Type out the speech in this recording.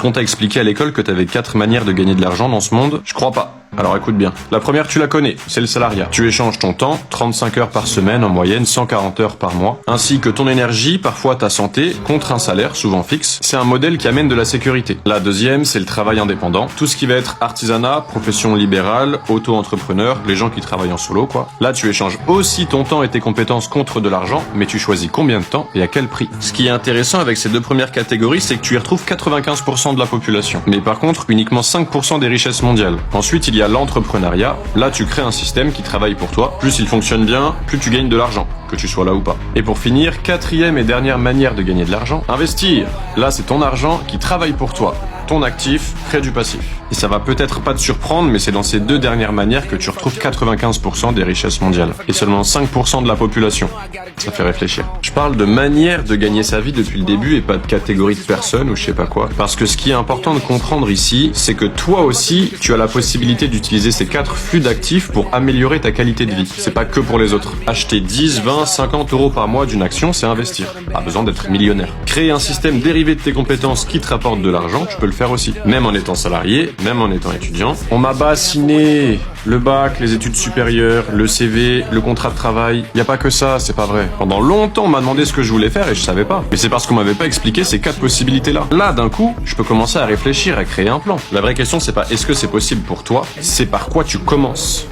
Qu'on t'a expliqué à l'école que t'avais 4 manières de gagner de l'argent dans ce monde? Je crois pas. Alors écoute bien. La première, tu la connais, c'est le salariat. Tu échanges ton temps, 35 heures par semaine en moyenne, 140 heures par mois, ainsi que ton énergie, parfois ta santé, contre un salaire, souvent fixe. C'est un modèle qui amène de la sécurité. La deuxième, c'est le travail indépendant. Tout ce qui va être artisanat, profession libérale, auto-entrepreneur, les gens qui travaillent en solo, quoi. Là, tu échanges aussi ton temps et tes compétences contre de l'argent, mais tu choisis combien de temps et à quel prix. Ce qui est intéressant avec ces deux premières catégories, c'est que tu y retrouves 95% de la population. Mais par contre, uniquement 5% des richesses mondiales. Ensuite, il y a l'entrepreneuriat. Là, tu crées un système qui travaille pour toi. Plus il fonctionne bien, plus tu gagnes de l'argent, que tu sois là ou pas. Et pour finir, quatrième et dernière manière de gagner de l'argent, investir. Là, c'est ton argent qui travaille pour toi. Ton actif crée du passif. Et ça va peut-être pas te surprendre, mais c'est dans ces deux dernières manières que tu retrouves 95% des richesses mondiales. Et seulement 5% de la population. Ça fait réfléchir. Je parle de manière de gagner sa vie depuis le début et pas de catégorie de personnes ou je sais pas quoi. Parce que ce qui est important de comprendre ici, c'est que toi aussi, tu as la possibilité d'utiliser ces 4 flux d'actifs pour améliorer ta qualité de vie. C'est pas que pour les autres. Acheter 10, 20, 50 euros par mois d'une action, c'est investir. Pas besoin d'être millionnaire. Créer un système dérivé de tes compétences qui te rapporte de l'argent, tu peux le faire aussi. Même en étant salarié, même en étant étudiant. On m'a bassiné le bac, les études supérieures, le CV, le contrat de travail. Y a pas que ça, c'est pas vrai. Pendant longtemps, on m'a demandé ce que je voulais faire et je savais pas. Mais c'est parce qu'on m'avait pas expliqué ces 4 possibilités-là. Là, d'un coup, je peux commencer à réfléchir, à créer un plan. La vraie question, c'est pas est-ce que c'est possible pour toi, c'est par quoi tu commences.